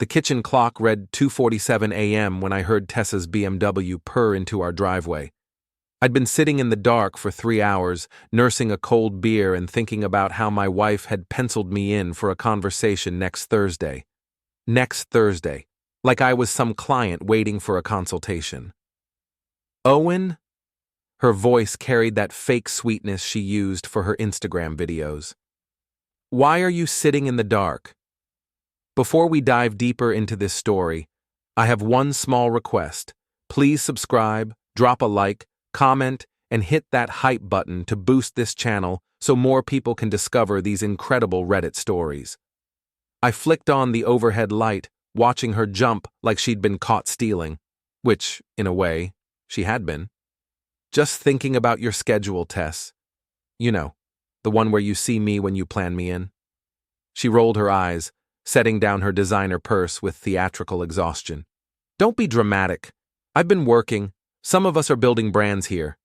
The kitchen clock read 2:47 a.m. when I heard Tessa's BMW purr into our driveway. I'd been sitting in the dark for 3 hours, nursing a cold beer and thinking about how my wife had penciled me in for a conversation next Thursday. Next Thursday, like I was some client waiting for a consultation. Owen? Her voice carried that fake sweetness she used for her Instagram videos. Why are you sitting in the dark? Before we dive deeper into this story, I have one small request. Please subscribe, drop a like, comment, and hit that hype button to boost this channel so more people can discover these incredible Reddit stories. I flicked on the overhead light, watching her jump like she'd been caught stealing, which, in a way, she had been. Just thinking about your schedule, Tess. You know, the one where you see me when you plan me in. She rolled her eyes, setting down her designer purse with theatrical exhaustion. Don't be dramatic. I've been working. Some of us are building brands here.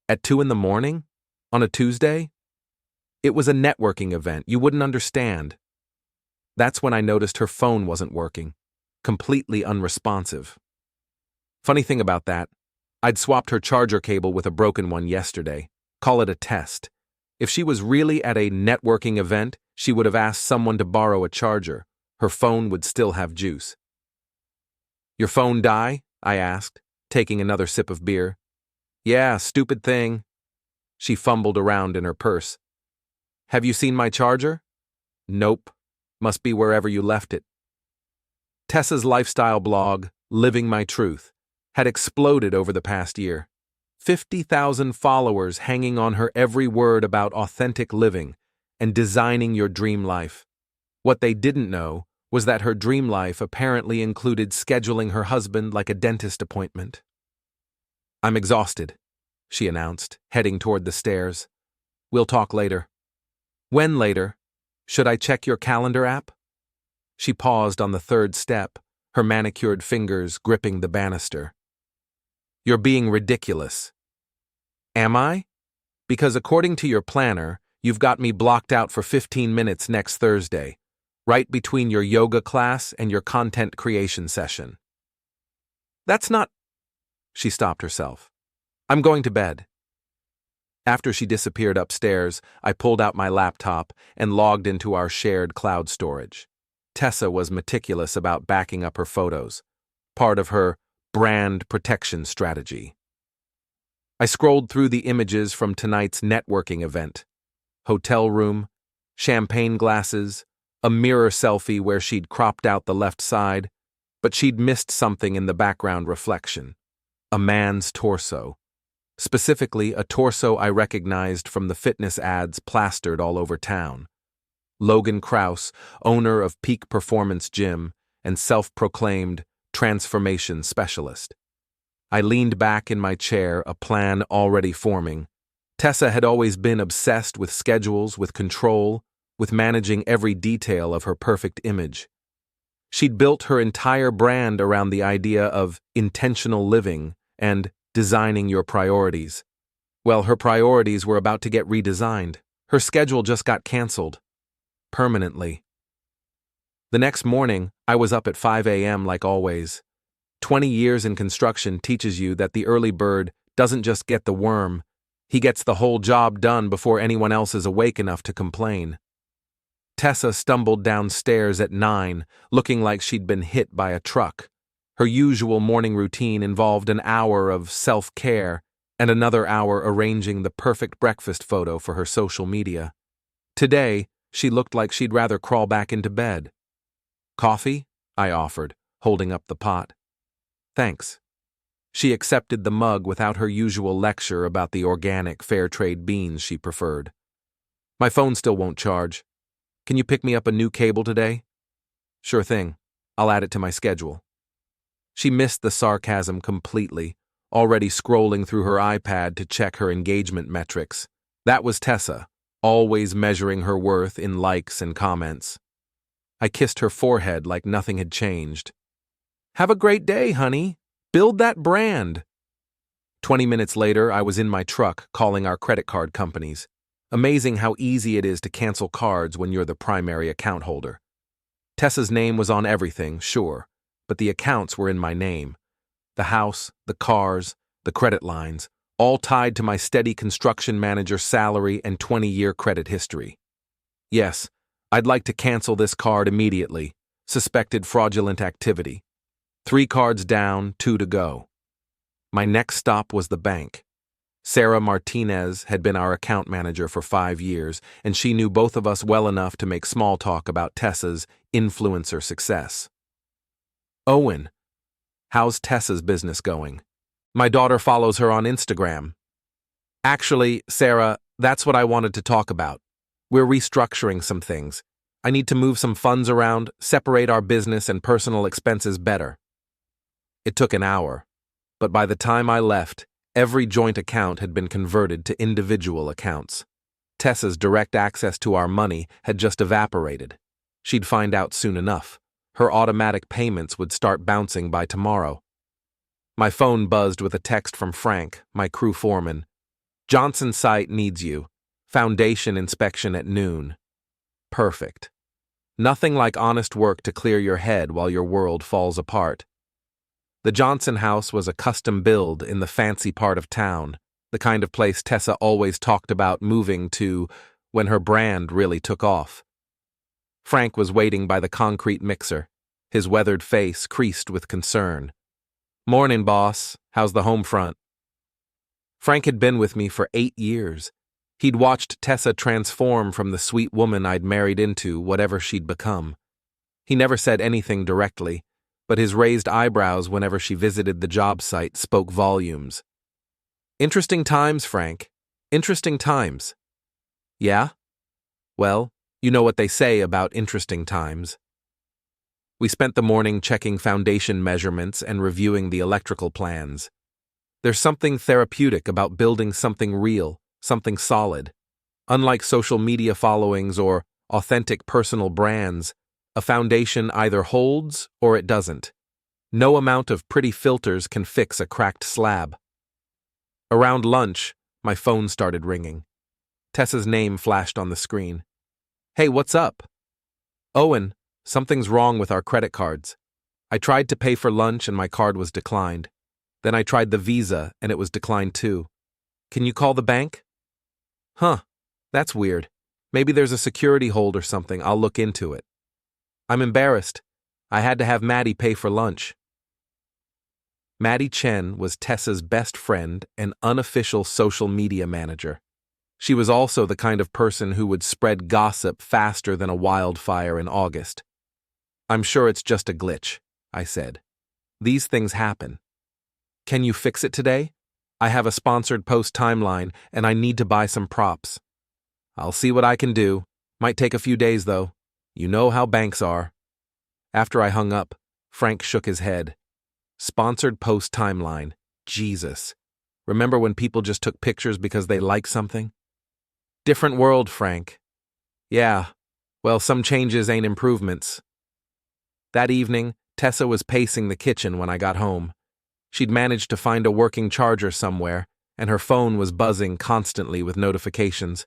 At 2 in the morning? On a Tuesday? It was a networking event. You wouldn't understand. That's when I noticed her phone wasn't working. Completely unresponsive. Funny thing about that, I'd swapped her charger cable with a broken one yesterday. Call it a test. If she was really at a networking event, she would have asked someone to borrow a charger. Her phone would still have juice. Your phone die? I asked, taking another sip of beer. Yeah, stupid thing. She fumbled around in her purse. Have you seen my charger? Nope. Must be wherever you left it. Tessa's lifestyle blog, Living My Truth, had exploded over the past year. 50,000 followers hanging on her every word about authentic living and designing your dream life. What they didn't know was that her dream life apparently included scheduling her husband like a dentist appointment. I'm exhausted, she announced, heading toward the stairs. We'll talk later. When later? Should I check your calendar app? She paused on the third step, her manicured fingers gripping the banister. You're being ridiculous. Am I? Because according to your planner, you've got me blocked out for 15 minutes next Thursday, right between your yoga class and your content creation session. That's not... She stopped herself. I'm going to bed. After she disappeared upstairs, I pulled out my laptop and logged into our shared cloud storage. Tessa was meticulous about backing up her photos, part of her brand protection strategy. I scrolled through the images from tonight's networking event. Hotel room, champagne glasses, a mirror selfie where she'd cropped out the left side, but she'd missed something in the background reflection. A man's torso. Specifically, a torso I recognized from the fitness ads plastered all over town. Logan Crouse, owner of Peak Performance Gym and self-proclaimed transformation specialist. I leaned back in my chair, a plan already forming. Tessa had always been obsessed with schedules, with control, with managing every detail of her perfect image. She'd built her entire brand around the idea of intentional living and designing your priorities. Well, her priorities were about to get redesigned. Her schedule just got canceled. Permanently. The next morning, I was up at 5 a.m. like always. 20 years in construction teaches you that the early bird doesn't just get the worm, he gets the whole job done before anyone else is awake enough to complain. Tessa stumbled downstairs at 9, looking like she'd been hit by a truck. Her usual morning routine involved an hour of self-care and another hour arranging the perfect breakfast photo for her social media. Today, she looked like she'd rather crawl back into bed. Coffee? I offered, holding up the pot. Thanks. She accepted the mug without her usual lecture about the organic, fair trade beans she preferred. My phone still won't charge. Can you pick me up a new cable today? Sure thing. I'll add it to my schedule. She missed the sarcasm completely, already scrolling through her iPad to check her engagement metrics. That was Tessa, always measuring her worth in likes and comments. I kissed her forehead like nothing had changed. Have a great day, honey. Build that brand. 20 minutes later, I was in my truck calling our credit card companies. Amazing how easy it is to cancel cards when you're the primary account holder. Tessa's name was on everything, sure, but the accounts were in my name. The house, the cars, the credit lines, all tied to my steady construction manager salary and 20-year credit history. Yes, I'd like to cancel this card immediately. Suspected fraudulent activity. 3 cards down, 2 to go. My next stop was the bank. Sarah Martinez had been our account manager for 5 years, and she knew both of us well enough to make small talk about Tessa's influencer success. Owen, how's Tessa's business going? My daughter follows her on Instagram. Actually, Sarah, that's what I wanted to talk about. We're restructuring some things. I need to move some funds around, separate our business and personal expenses better. It took an hour, but by the time I left, every joint account had been converted to individual accounts. Tessa's direct access to our money had just evaporated. She'd find out soon enough. Her automatic payments would start bouncing by tomorrow. My phone buzzed with a text from Frank, my crew foreman. Johnson site needs you. Foundation inspection at noon. Perfect. Nothing like honest work to clear your head while your world falls apart. The Johnson house was a custom build in the fancy part of town, the kind of place Tessa always talked about moving to when her brand really took off. Frank was waiting by the concrete mixer, his weathered face creased with concern. Morning, boss. How's the home front? Frank had been with me for 8 years. He'd watched Tessa transform from the sweet woman I'd married into whatever she'd become. He never said anything directly, but his raised eyebrows whenever she visited the job site spoke volumes. Interesting times, Frank. Interesting times. Yeah? Well, you know what they say about interesting times. We spent the morning checking foundation measurements and reviewing the electrical plans. There's something therapeutic about building something real, something solid. Unlike social media followings or authentic personal brands, a foundation either holds or it doesn't. No amount of pretty filters can fix a cracked slab. Around lunch, my phone started ringing. Tessa's name flashed on the screen. Hey, what's up? Owen, something's wrong with our credit cards. I tried to pay for lunch and my card was declined. Then I tried the Visa and it was declined too. Can you call the bank? Huh, that's weird. Maybe there's a security hold or something. I'll look into it. I'm embarrassed. I had to have Maddie pay for lunch. Maddie Chen was Tessa's best friend and unofficial social media manager. She was also the kind of person who would spread gossip faster than a wildfire in August. I'm sure it's just a glitch, I said. These things happen. Can you fix it today? I have a sponsored post timeline and I need to buy some props. I'll see what I can do. Might take a few days though. You know how banks are. After I hung up, Frank shook his head. Sponsored post timeline. Jesus. Remember when people just took pictures because they liked something? Different world, Frank. Yeah. Well, some changes ain't improvements. That evening, Tessa was pacing the kitchen when I got home. She'd managed to find a working charger somewhere, and her phone was buzzing constantly with notifications.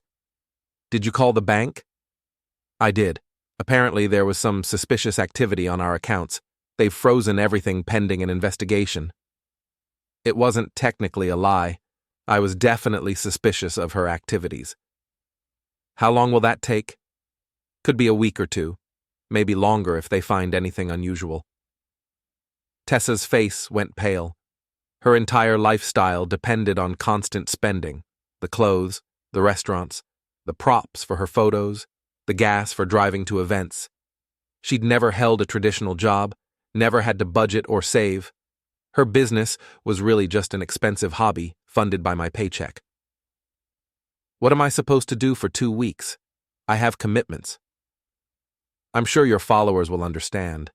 Did you call the bank? I did. Apparently there was some suspicious activity on our accounts. They've frozen everything pending an investigation. It wasn't technically a lie. I was definitely suspicious of her activities. How long will that take? Could be a week or two. Maybe longer if they find anything unusual. Tessa's face went pale. Her entire lifestyle depended on constant spending. The clothes, the restaurants, the props for her photos, the gas for driving to events. She'd never held a traditional job, never had to budget or save. Her business was really just an expensive hobby funded by my paycheck. What am I supposed to do for 2 weeks? I have commitments. I'm sure your followers will understand.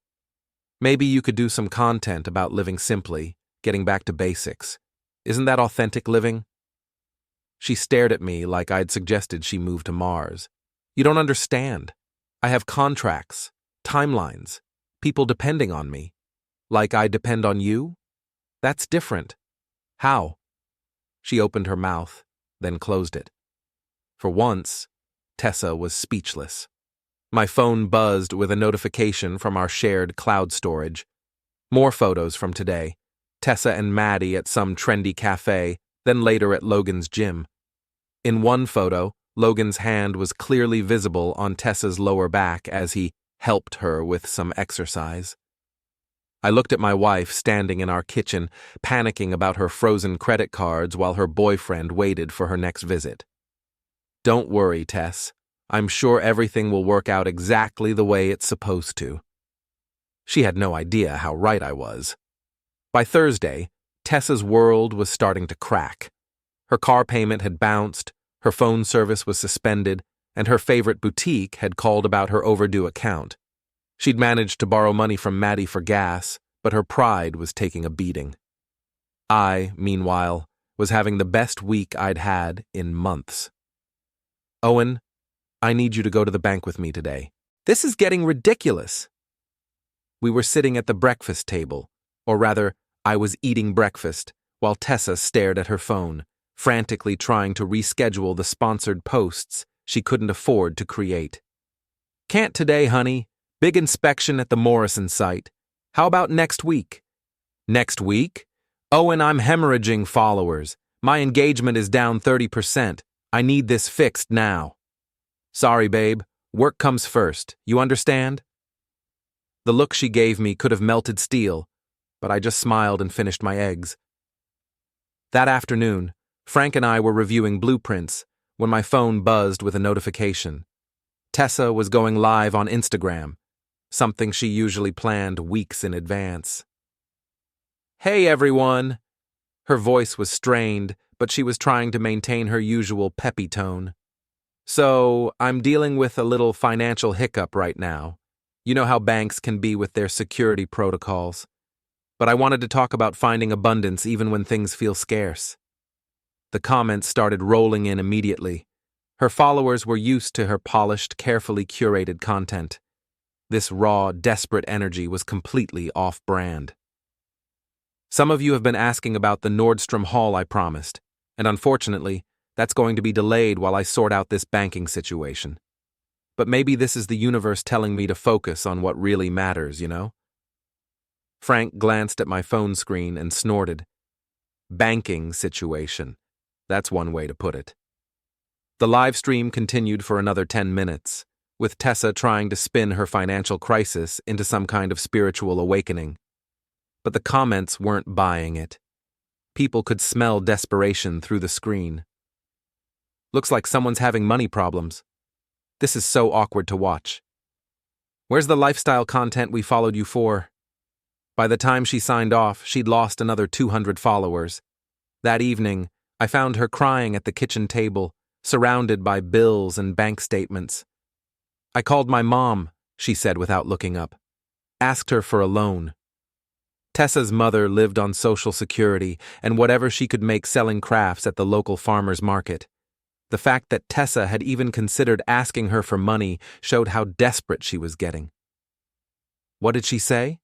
Maybe you could do some content about living simply, getting back to basics. Isn't that authentic living? She stared at me like I'd suggested she move to Mars. You don't understand. I have contracts, timelines, people depending on me. Like I depend on you? That's different. How? She opened her mouth, then closed it. For once, Tessa was speechless. My phone buzzed with a notification from our shared cloud storage. More photos from today. Tessa and Maddie at some trendy cafe, then later at Logan's gym. In one photo, Logan's hand was clearly visible on Tessa's lower back as he helped her with some exercise. I looked at my wife standing in our kitchen, panicking about her frozen credit cards while her boyfriend waited for her next visit. "Don't worry, Tess. I'm sure everything will work out exactly the way it's supposed to." She had no idea how right I was. By Thursday, Tessa's world was starting to crack. Her car payment had bounced, her phone service was suspended, and her favorite boutique had called about her overdue account. She'd managed to borrow money from Maddie for gas, but her pride was taking a beating. I, meanwhile, was having the best week I'd had in months. "Owen, I need you to go to the bank with me today. This is getting ridiculous." We were sitting at the breakfast table, or rather, I was eating breakfast, while Tessa stared at her phone, frantically trying to reschedule the sponsored posts she couldn't afford to create. "Can't today, honey. Big inspection at the Morrison site. How about next week?" "Next week? Owen, I'm hemorrhaging followers. My engagement is down 30%. I need this fixed now." "Sorry, babe. Work comes first. You understand?" The look she gave me could have melted steel, but I just smiled and finished my eggs. That afternoon, Frank and I were reviewing blueprints when my phone buzzed with a notification. Tessa was going live on Instagram, something she usually planned weeks in advance. "Hey, everyone!" Her voice was strained, but she was trying to maintain her usual peppy tone. "So, I'm dealing with a little financial hiccup right now. You know how banks can be with their security protocols. But I wanted to talk about finding abundance even when things feel scarce." The comments started rolling in immediately. Her followers were used to her polished, carefully curated content. This raw, desperate energy was completely off-brand. "Some of you have been asking about the Nordstrom haul I promised, and unfortunately, that's going to be delayed while I sort out this banking situation. But maybe this is the universe telling me to focus on what really matters, you know?" Frank glanced at my phone screen and snorted. Banking situation. That's one way to put it. The live stream continued for another 10 minutes, with Tessa trying to spin her financial crisis into some kind of spiritual awakening. But the comments weren't buying it. People could smell desperation through the screen. "Looks like someone's having money problems. This is so awkward to watch. Where's the lifestyle content we followed you for?" By the time she signed off, she'd lost another 200 followers. That evening, I found her crying at the kitchen table, surrounded by bills and bank statements. "I called my mom," she said without looking up. "Asked her for a loan." Tessa's mother lived on Social Security and whatever she could make selling crafts at the local farmer's market. The fact that Tessa had even considered asking her for money showed how desperate she was getting. "What did she say?"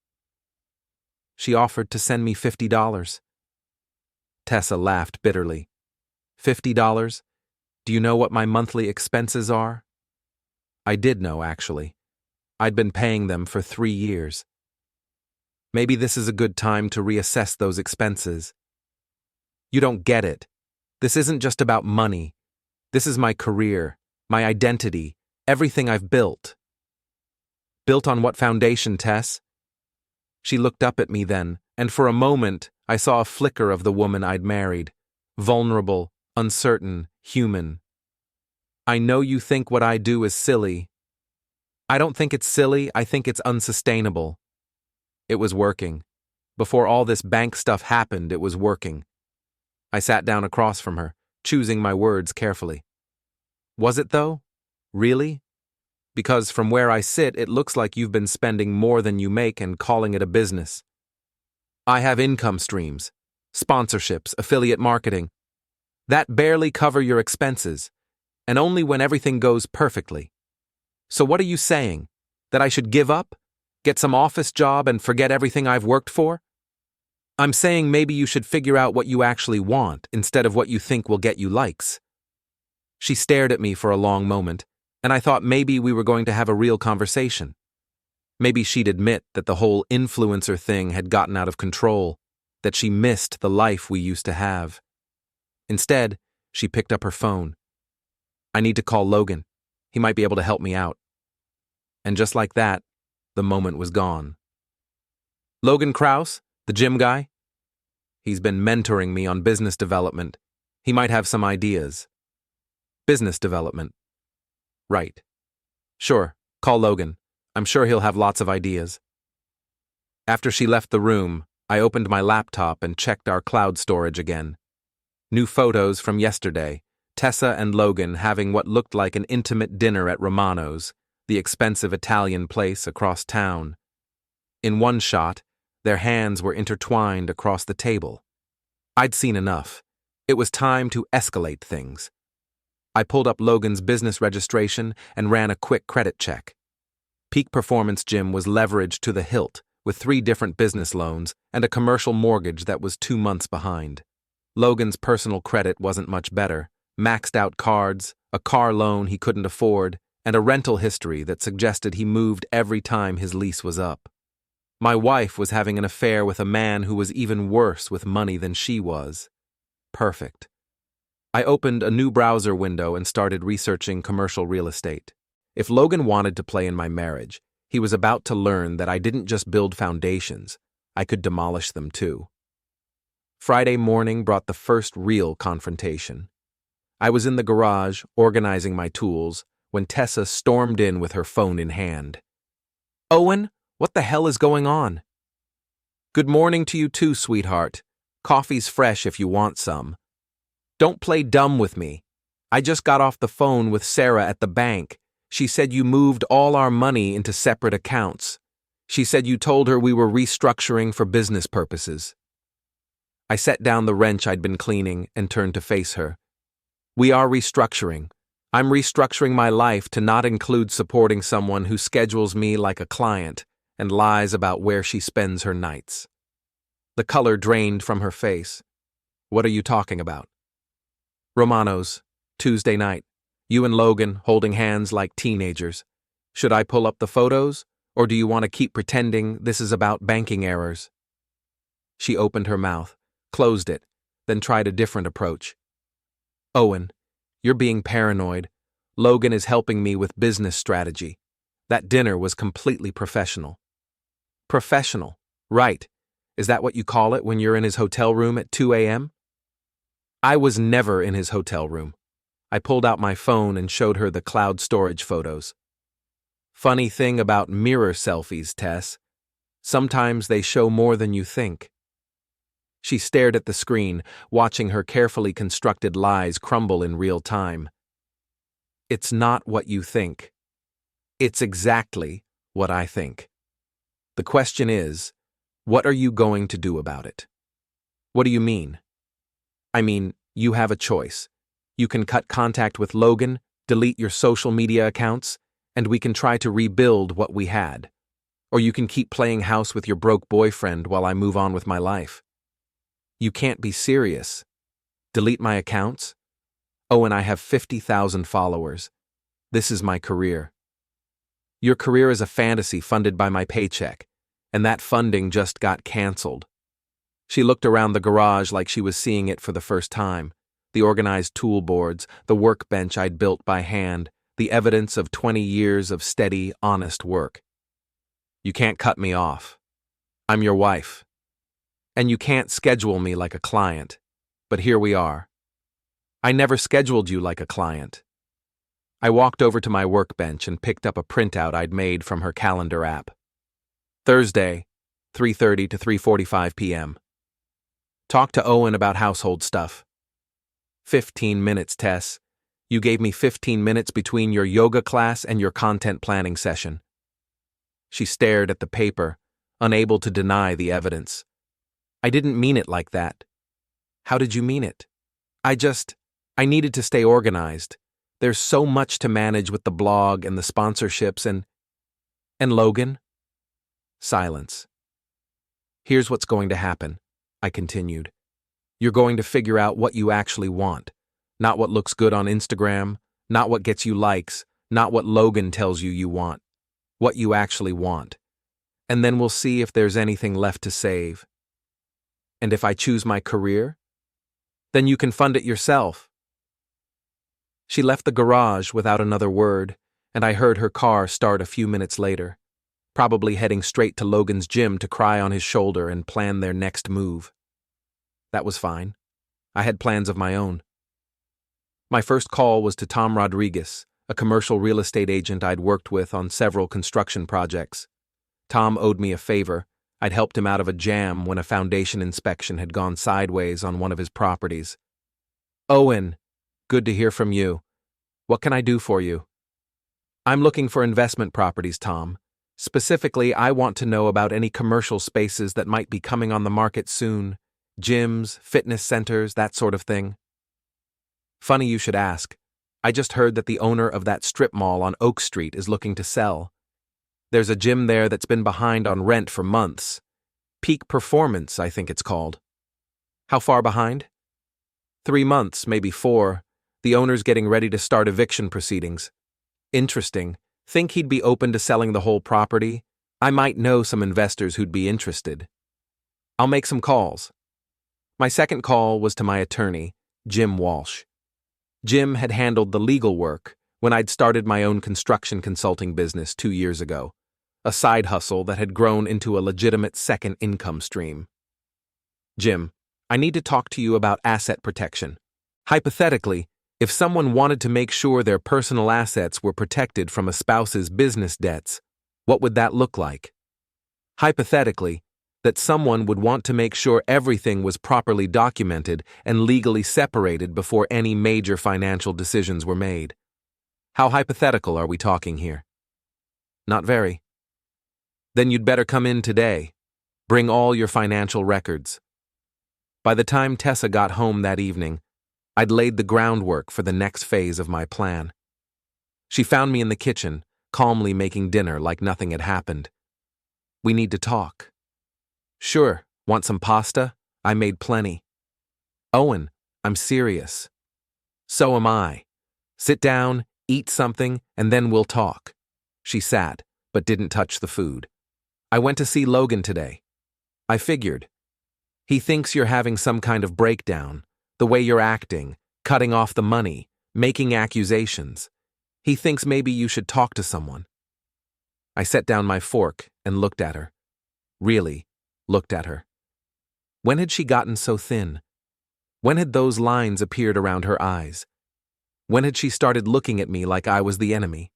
"She offered to send me $50. Tessa laughed bitterly. $50? Do you know what my monthly expenses are? I did know, actually. I'd been paying them for 3 years. Maybe this is a good time to reassess those expenses. You don't get it. This isn't just about money. This is my career, my identity, everything I've built. Built on what foundation, Tess? She looked up at me then, and for a moment, I saw a flicker of the woman I'd married. Vulnerable, uncertain, human. I know you think what I do is silly. I don't think it's silly, I think it's unsustainable. It was working. Before all this bank stuff happened, it was working. I sat down across from her, choosing my words carefully. Was it though? Really? Because from where I sit, it looks like you've been spending more than you make and calling it a business. I have income streams, sponsorships, affiliate marketing. That barely cover your expenses, and only when everything goes perfectly. So what are you saying? That I should give up? Get some office job and forget everything I've worked for? I'm saying maybe you should figure out what you actually want instead of what you think will get you likes. She stared at me for a long moment, and I thought maybe we were going to have a real conversation. Maybe she'd admit that the whole influencer thing had gotten out of control, that she missed the life we used to have. Instead, she picked up her phone. I need to call Logan. He might be able to help me out. And just like that, the moment was gone. Logan Crouse, the gym guy? He's been mentoring me on business development. He might have some ideas. Business development. Right. Sure, call Logan. I'm sure he'll have lots of ideas. After she left the room, I opened my laptop and checked our cloud storage again. New photos from yesterday, Tessa and Logan having what looked like an intimate dinner at Romano's, the expensive Italian place across town. In one shot, their hands were intertwined across the table. I'd seen enough. It was time to escalate things. I pulled up Logan's business registration and ran a quick credit check. Peak Performance Gym was leveraged to the hilt, with 3 different business loans and a commercial mortgage that was 2 months behind. Logan's personal credit wasn't much better, maxed out cards, a car loan he couldn't afford, and a rental history that suggested he moved every time his lease was up. My wife was having an affair with a man who was even worse with money than she was. Perfect. I opened a new browser window and started researching commercial real estate. If Logan wanted to play in my marriage, he was about to learn that I didn't just build foundations, I could demolish them too. Friday morning brought the first real confrontation. I was in the garage, organizing my tools, when Tessa stormed in with her phone in hand. Owen, what the hell is going on? Good morning to you too, sweetheart. Coffee's fresh if you want some. Don't play dumb with me. I just got off the phone with Sarah at the bank. She said you moved all our money into separate accounts. She said you told her we were restructuring for business purposes. I set down the wrench I'd been cleaning and turned to face her. We are restructuring. I'm restructuring my life to not include supporting someone who schedules me like a client and lies about where she spends her nights. The color drained from her face. What are you talking about? Romano's, Tuesday night. You and Logan holding hands like teenagers. Should I pull up the photos, or do you want to keep pretending this is about banking errors? She opened her mouth, closed it, then tried a different approach. Owen, you're being paranoid. Logan is helping me with business strategy. That dinner was completely professional. Professional, right. Is that what you call it when you're in his hotel room at 2 a.m.? I was never in his hotel room. I pulled out my phone and showed her the cloud storage photos. Funny thing about mirror selfies, Tess. Sometimes they show more than you think. She stared at the screen, watching her carefully constructed lies crumble in real time. It's not what you think. It's exactly what I think. The question is, what are you going to do about it? What do you mean? I mean, you have a choice. You can cut contact with Logan, delete your social media accounts, and we can try to rebuild what we had. Or you can keep playing house with your broke boyfriend while I move on with my life. You can't be serious. Delete my accounts? Oh, and I have 50,000 followers. This is my career. Your career is a fantasy funded by my paycheck, and that funding just got canceled. She looked around the garage like she was seeing it for the first time. The organized tool boards, the workbench I'd built by hand, the evidence of 20 years of steady, honest work. You can't cut me off. I'm your wife. And you can't schedule me like a client. But here we are. I never scheduled you like a client. I walked over to my workbench and picked up a printout I'd made from her calendar app. Thursday, 3:30 to 3:45 p.m. Talk to Owen about household stuff. 15 minutes, Tess. You gave me 15 minutes between your yoga class and your content planning session. She stared at the paper, unable to deny the evidence. I didn't mean it like that. How did you mean it? I needed to stay organized. There's so much to manage with the blog and the sponsorships and Logan? Silence. Here's what's going to happen, I continued. You're going to figure out what you actually want, not what looks good on Instagram, not what gets you likes, Not what Logan tells you you want. What you actually want. And then we'll see if there's anything left to save. And if I choose my career? Then you can fund it yourself. She left the garage without another word, and I heard her car start a few minutes later, probably heading straight to Logan's gym to cry on his shoulder and plan their next move. That was fine. I had plans of my own. My first call was to Tom Rodriguez, a commercial real estate agent I'd worked with on several construction projects. Tom owed me a favor. I'd helped him out of a jam when a foundation inspection had gone sideways on one of his properties. Owen, good to hear from you. What can I do for you? I'm looking for investment properties, Tom. Specifically, I want to know about any commercial spaces that might be coming on the market soon. Gyms, fitness centers, that sort of thing. Funny you should ask. I just heard that the owner of that strip mall on Oak Street is looking to sell. There's a gym there that's been behind on rent for months. Peak Performance, I think it's called. How far behind? 3 months, maybe 4. The owner's getting ready to start eviction proceedings. Interesting. Think he'd be open to selling the whole property? I might know some investors who'd be interested. I'll make some calls. My second call was to my attorney, Jim Walsh. Jim had handled the legal work when I'd started my own construction consulting business 2 years ago, a side hustle that had grown into a legitimate second income stream. Jim, I need to talk to you about asset protection. Hypothetically, if someone wanted to make sure their personal assets were protected from a spouse's business debts, what would that look like? Hypothetically, that someone would want to make sure everything was properly documented and legally separated before any major financial decisions were made. How hypothetical are we talking here? Not very. Then you'd better come in today. Bring all your financial records. By the time Tessa got home that evening, I'd laid the groundwork for the next phase of my plan. She found me in the kitchen, calmly making dinner like nothing had happened. We need to talk. Sure, want some pasta? I made plenty. Owen, I'm serious. So am I. Sit down, eat something, and then we'll talk. She sat, but didn't touch the food. I went to see Logan today. I figured. He thinks you're having some kind of breakdown, the way you're acting, cutting off the money, making accusations. He thinks maybe you should talk to someone. I set down my fork and looked at her. Really, looked at her. When had she gotten so thin? When had those lines appeared around her eyes? When had she started looking at me like I was the enemy?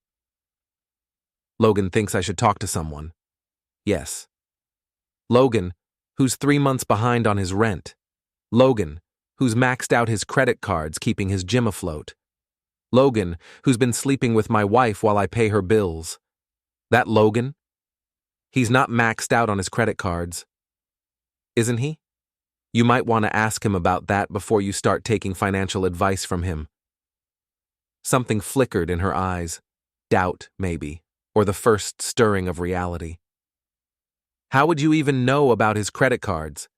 Logan thinks I should talk to someone. Yes. Logan, who's 3 months behind on his rent. Logan, who's maxed out his credit cards keeping his gym afloat. Logan, who's been sleeping with my wife while I pay her bills. That Logan? He's not maxed out on his credit cards. Isn't he? You might want to ask him about that before you start taking financial advice from him. Something flickered in her eyes. Doubt, maybe, or the first stirring of reality. How would you even know about his credit cards?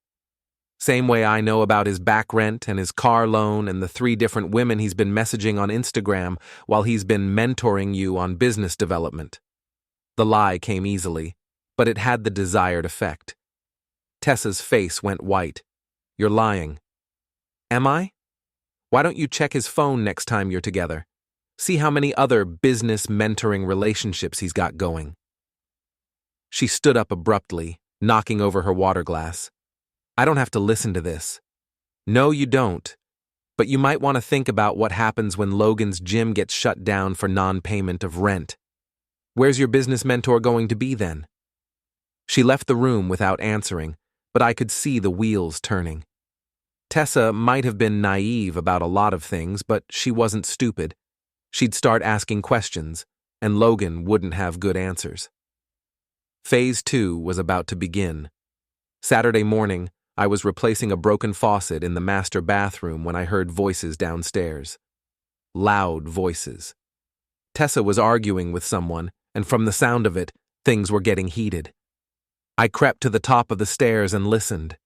Same way I know about his back rent and his car loan and the 3 different women he's been messaging on Instagram while he's been mentoring you on business development. The lie came easily, but it had the desired effect. Tessa's face went white. You're lying. Am I? Why don't you check his phone next time you're together? See how many other business mentoring relationships he's got going. She stood up abruptly, knocking over her water glass. I don't have to listen to this. No, you don't. But you might want to think about what happens when Logan's gym gets shut down for non-payment of rent. Where's your business mentor going to be then? She left the room without answering, but I could see the wheels turning. Tessa might have been naive about a lot of things, but she wasn't stupid. She'd start asking questions, and Logan wouldn't have good answers. Phase 2 was about to begin. Saturday morning, I was replacing a broken faucet in the master bathroom when I heard voices downstairs. Loud voices. Tessa was arguing with someone, and from the sound of it, things were getting heated. I crept to the top of the stairs and listened.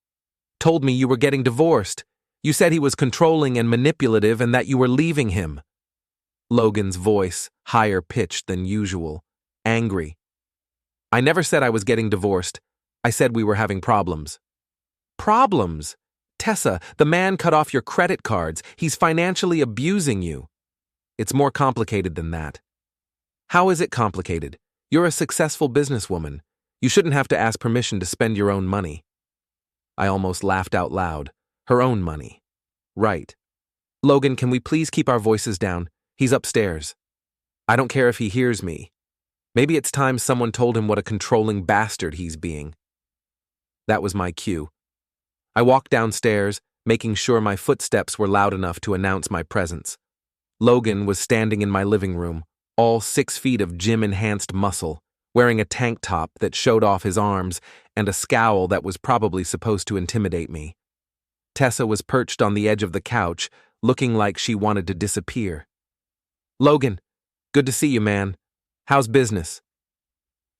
Told me you were getting divorced. You said he was controlling and manipulative and that you were leaving him. Logan's voice, higher pitched than usual, angry. I never said I was getting divorced. I said we were having problems. Problems? Tessa, the man cut off your credit cards. He's financially abusing you. It's more complicated than that. How is it complicated? You're a successful businesswoman. You shouldn't have to ask permission to spend your own money. I almost laughed out loud. Her own money. Right. Logan, can we please keep our voices down? He's upstairs. I don't care if he hears me. Maybe it's time someone told him what a controlling bastard he's being. That was my cue. I walked downstairs, making sure my footsteps were loud enough to announce my presence. Logan was standing in my living room, all 6 feet of gym-enhanced muscle, wearing a tank top that showed off his arms and a scowl that was probably supposed to intimidate me. Tessa was perched on the edge of the couch, looking like she wanted to disappear. Logan, good to see you, man. How's business?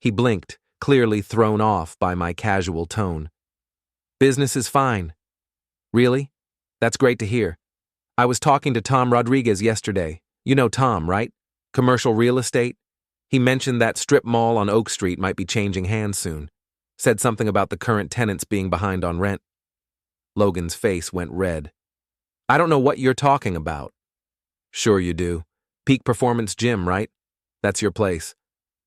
He blinked, clearly thrown off by my casual tone. Business is fine. Really? That's great to hear. I was talking to Tom Rodriguez yesterday. You know Tom, right? Commercial real estate. He mentioned that strip mall on Oak Street might be changing hands soon. Said something about the current tenants being behind on rent. Logan's face went red. I don't know what you're talking about. Sure you do. Peak Performance Gym, right? That's your place.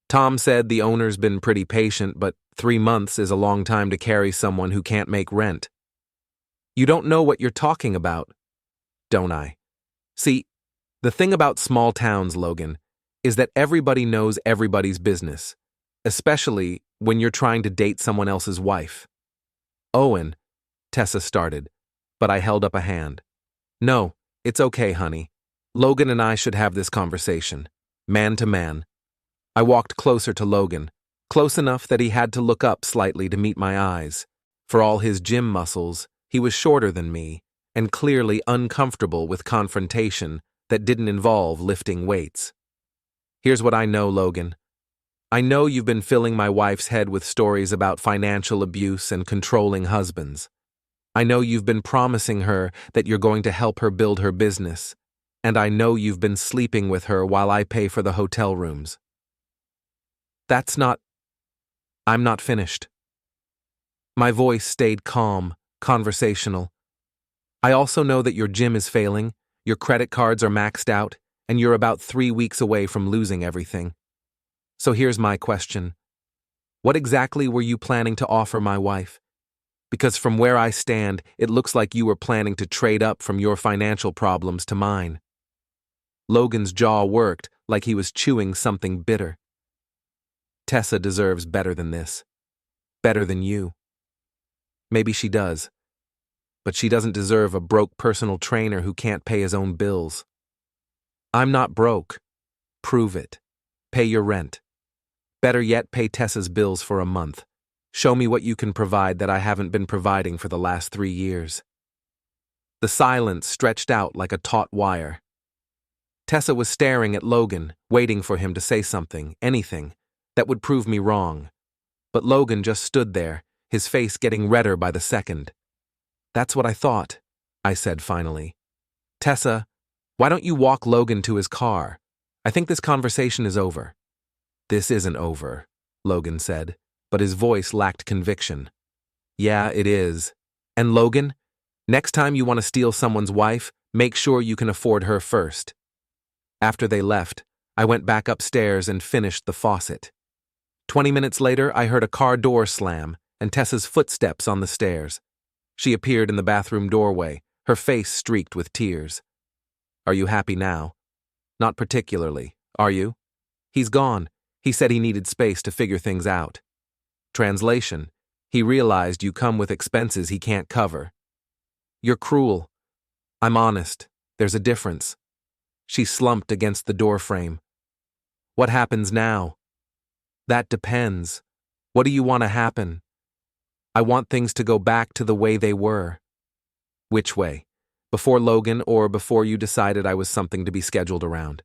Tom said the owner's been pretty patient, but 3 months is a long time to carry someone who can't make rent. You don't know what you're talking about, don't I? See, the thing about small towns, Logan, is that everybody knows everybody's business, especially when you're trying to date someone else's wife. Owen, Tessa started, but I held up a hand. No, it's okay, honey. Logan and I should have this conversation, man to man. I walked closer to Logan, close enough that he had to look up slightly to meet my eyes. For all his gym muscles, he was shorter than me, and clearly uncomfortable with confrontation that didn't involve lifting weights. Here's what I know, Logan. I know you've been filling my wife's head with stories about financial abuse and controlling husbands. I know you've been promising her that you're going to help her build her business, and I know you've been sleeping with her while I pay for the hotel rooms. I'm not finished. My voice stayed calm, conversational. I also know that your gym is failing, your credit cards are maxed out, and you're about 3 weeks away from losing everything. So here's my question. What exactly were you planning to offer my wife? Because from where I stand, it looks like you were planning to trade up from your financial problems to mine. Logan's jaw worked like he was chewing something bitter. Tessa deserves better than this. Better than you. Maybe she does. But she doesn't deserve a broke personal trainer who can't pay his own bills. I'm not broke. Prove it. Pay your rent. Better yet, pay Tessa's bills for a month. Show me what you can provide that I haven't been providing for the last 3 years. The silence stretched out like a taut wire. Tessa was staring at Logan, waiting for him to say something, anything, that would prove me wrong. But Logan just stood there, his face getting redder by the second. That's what I thought, I said finally. Tessa, why don't you walk Logan to his car? I think this conversation is over. This isn't over, Logan said, but his voice lacked conviction. Yeah, it is. And Logan, next time you want to steal someone's wife, make sure you can afford her first. After they left, I went back upstairs and finished the faucet. 20 minutes later, I heard a car door slam and Tessa's footsteps on the stairs. She appeared in the bathroom doorway, her face streaked with tears. Are you happy now? Not particularly, are you? He's gone. He said he needed space to figure things out. Translation, he realized you come with expenses he can't cover. You're cruel. I'm honest. There's a difference. She slumped against the doorframe. What happens now? That depends. What do you want to happen? I want things to go back to the way they were. Which way? Before Logan or before you decided I was something to be scheduled around?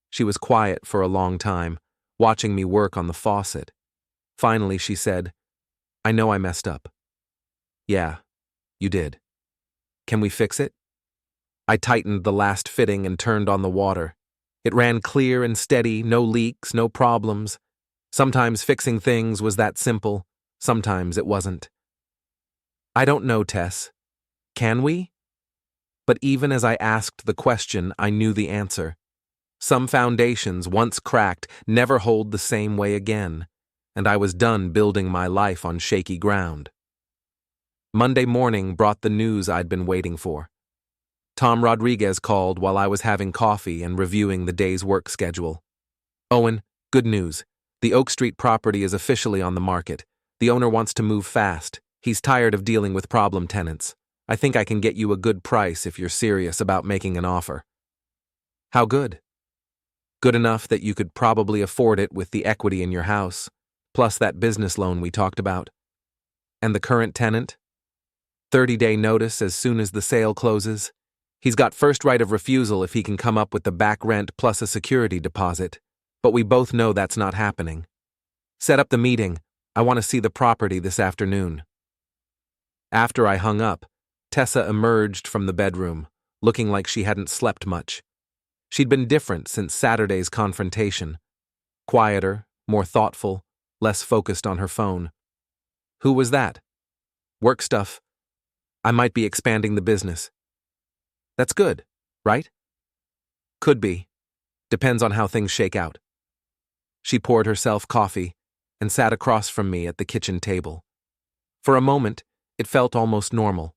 She was quiet for a long time, watching me work on the faucet. Finally, she said, I know I messed up. Yeah, you did. Can we fix it? I tightened the last fitting and turned on the water. It ran clear and steady, no leaks, no problems. Sometimes fixing things was that simple, sometimes it wasn't. I don't know, Tess. Can we? But even as I asked the question, I knew the answer. Some foundations, once cracked, never hold the same way again, and I was done building my life on shaky ground. Monday morning brought the news I'd been waiting for. Tom Rodriguez called while I was having coffee and reviewing the day's work schedule. Owen, good news. The Oak Street property is officially on the market. The owner wants to move fast. He's tired of dealing with problem tenants. I think I can get you a good price if you're serious about making an offer. How good? Good enough that you could probably afford it with the equity in your house, plus that business loan we talked about. And the current tenant? 30-day notice as soon as the sale closes. He's got first right of refusal if he can come up with the back rent plus a security deposit, but we both know that's not happening. Set up the meeting. I want to see the property this afternoon. After I hung up, Tessa emerged from the bedroom, looking like she hadn't slept much. She'd been different since Saturday's confrontation. Quieter, more thoughtful, less focused on her phone. Who was that? Work stuff. I might be expanding the business. That's good, right? Could be. Depends on how things shake out. She poured herself coffee and sat across from me at the kitchen table. For a moment, it felt almost normal,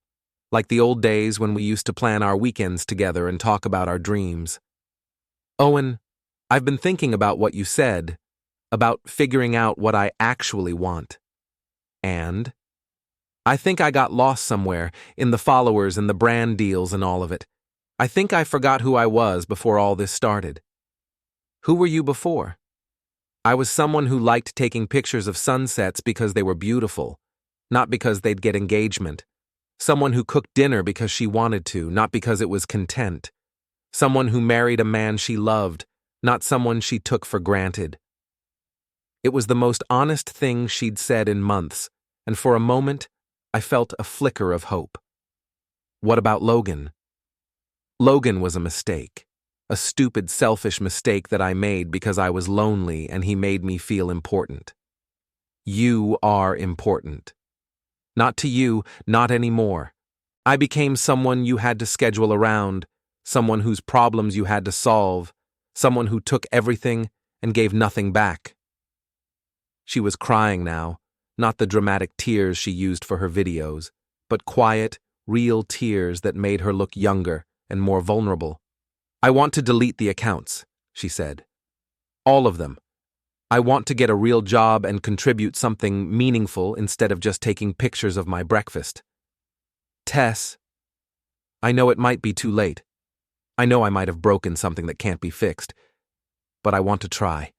like the old days when we used to plan our weekends together and talk about our dreams. Owen, I've been thinking about what you said, about figuring out what I actually want. And I think I got lost somewhere in the followers and the brand deals and all of it. I think I forgot who I was before all this started. Who were you before? I was someone who liked taking pictures of sunsets because they were beautiful, not because they'd get engagement. Someone who cooked dinner because she wanted to, not because it was content. Someone who married a man she loved, not someone she took for granted. It was the most honest thing she'd said in months, and for a moment, I felt a flicker of hope. What about Logan? Logan was a mistake. A stupid, selfish mistake that I made because I was lonely and he made me feel important. You are important. Not to you, not anymore. I became someone you had to schedule around, someone whose problems you had to solve, someone who took everything and gave nothing back. She was crying now, not the dramatic tears she used for her videos, but quiet, real tears that made her look younger and more vulnerable. I want to delete the accounts, she said. All of them. I want to get a real job and contribute something meaningful instead of just taking pictures of my breakfast. Tess, I know it might be too late. I know I might have broken something that can't be fixed, but I want to try.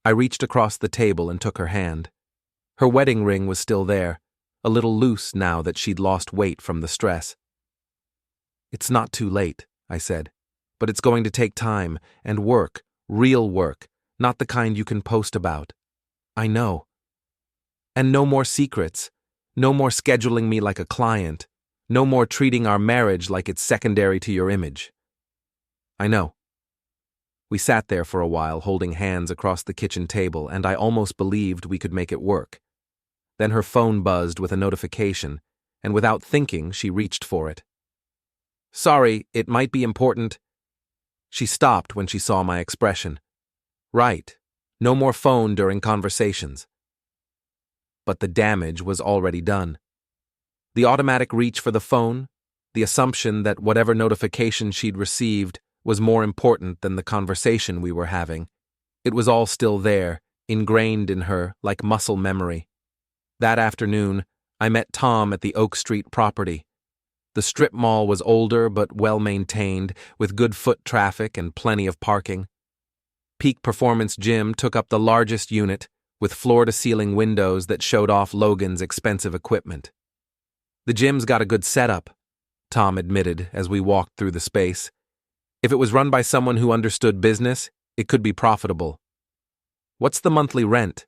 I reached across the table and took her hand. Her wedding ring was still there, a little loose now that she'd lost weight from the stress. It's not too late, I said, but it's going to take time and work, real work, not the kind you can post about. I know. And no more secrets, no more scheduling me like a client, no more treating our marriage like it's secondary to your image. I know. We sat there for a while, holding hands across the kitchen table, and I almost believed we could make it work. Then her phone buzzed with a notification, and without thinking, she reached for it. Sorry, it might be important. She stopped when she saw my expression. Right, no more phone during conversations. But the damage was already done. The automatic reach for the phone, the assumption that whatever notification she'd received was more important than the conversation we were having. It was all still there, ingrained in her like muscle memory. That afternoon, I met Tom at the Oak Street property. The strip mall was older but well-maintained, with good foot traffic and plenty of parking. Peak Performance Gym took up the largest unit, with floor-to-ceiling windows that showed off Logan's expensive equipment. The gym's got a good setup, Tom admitted as we walked through the space. If it was run by someone who understood business, it could be profitable. What's the monthly rent?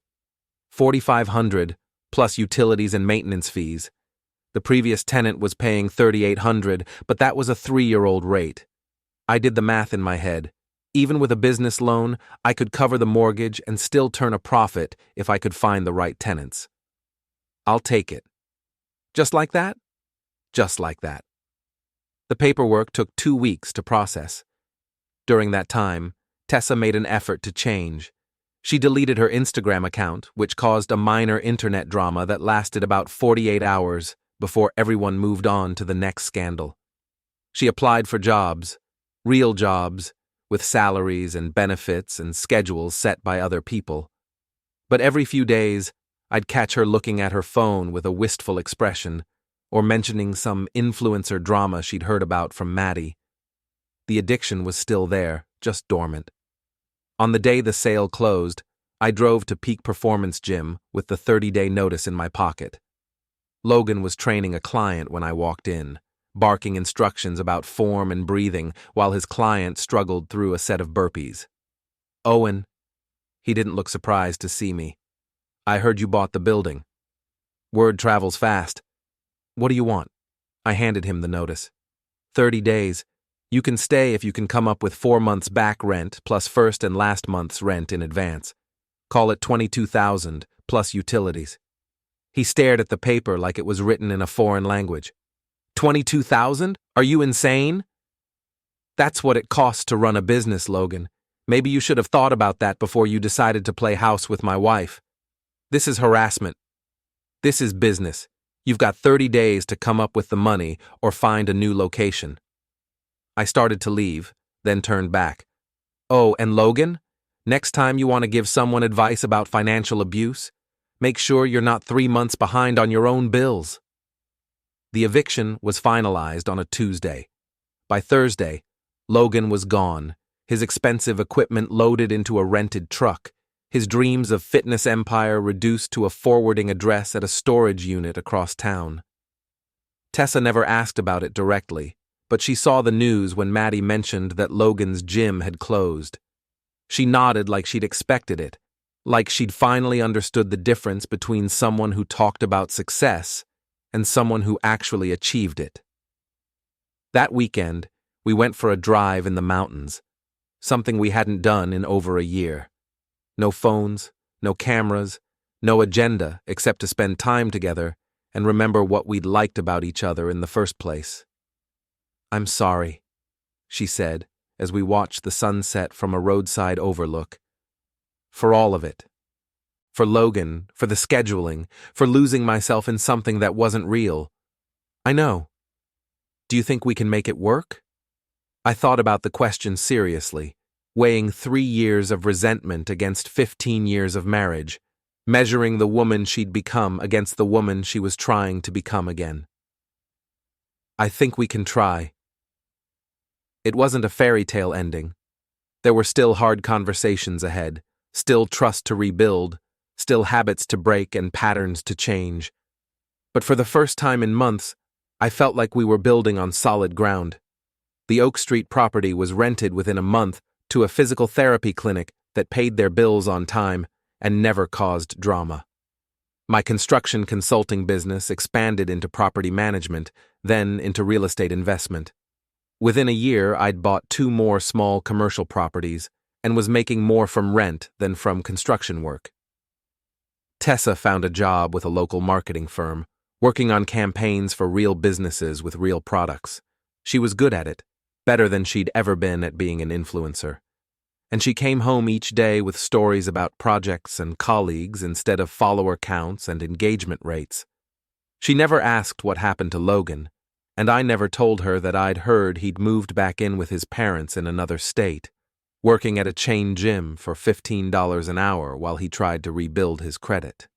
$4,500, plus utilities and maintenance fees. The previous tenant was paying $3,800, but that was a 3-year-old rate. I did the math in my head. Even with a business loan, I could cover the mortgage and still turn a profit if I could find the right tenants. I'll take it. Just like that? Just like that. The paperwork took 2 weeks to process. During that time, Tessa made an effort to change. She deleted her Instagram account, which caused a minor internet drama that lasted about 48 hours before everyone moved on to the next scandal. She applied for jobs, real jobs, with salaries and benefits and schedules set by other people. But every few days, I'd catch her looking at her phone with a wistful expression, or mentioning some influencer drama she'd heard about from Maddie. The addiction was still there, just dormant. On the day the sale closed, I drove to Peak Performance Gym with the 30-day notice in my pocket. Logan was training a client when I walked in, barking instructions about form and breathing while his client struggled through a set of burpees. "Owen." He didn't look surprised to see me. "I heard you bought the building. Word travels fast. What do you want?" I handed him the notice. 30 days. You can stay if you can come up with 4 months back rent plus first and last month's rent in advance. Call it $22,000 plus utilities. He stared at the paper like it was written in a foreign language. 22,000? Are you insane? That's what it costs to run a business, Logan. Maybe you should have thought about that before you decided to play house with my wife. This is harassment. This is business. You've got 30 days to come up with the money or find a new location. I started to leave, then turned back. "Oh, and Logan, next time you want to give someone advice about financial abuse, make sure you're not 3 months behind on your own bills." The eviction was finalized on a Tuesday. By Thursday, Logan was gone, his expensive equipment loaded into a rented truck, his dreams of fitness empire reduced to a forwarding address at a storage unit across town. Tessa never asked about it directly, but she saw the news when Maddie mentioned that Logan's gym had closed. She nodded like she'd expected it, like she'd finally understood the difference between someone who talked about success and someone who actually achieved it. That weekend, we went for a drive in the mountains, something we hadn't done in over a year. No phones, no cameras, no agenda except to spend time together and remember what we'd liked about each other in the first place. "I'm sorry," she said as we watched the sunset from a roadside overlook. "For all of it. For Logan, for the scheduling, for losing myself in something that wasn't real. I know. Do you think we can make it work?" I thought about the question seriously, weighing 3 years of resentment against 15 years of marriage, measuring the woman she'd become against the woman she was trying to become again. "I think we can try." It wasn't a fairy tale ending. There were still hard conversations ahead, still trust to rebuild, still habits to break and patterns to change. But for the first time in months, I felt like we were building on solid ground. The Oak Street property was rented within a month to a physical therapy clinic that paid their bills on time and never caused drama. My construction consulting business expanded into property management, then into real estate investment. Within a year, I'd bought 2 more small commercial properties and was making more from rent than from construction work. Tessa found a job with a local marketing firm, working on campaigns for real businesses with real products. She was good at it, better than she'd ever been at being an influencer. And she came home each day with stories about projects and colleagues instead of follower counts and engagement rates. She never asked what happened to Logan, and I never told her that I'd heard he'd moved back in with his parents in another state, working at a chain gym for $15 an hour while he tried to rebuild his credit.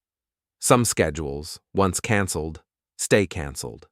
Some schedules, once canceled, stay canceled.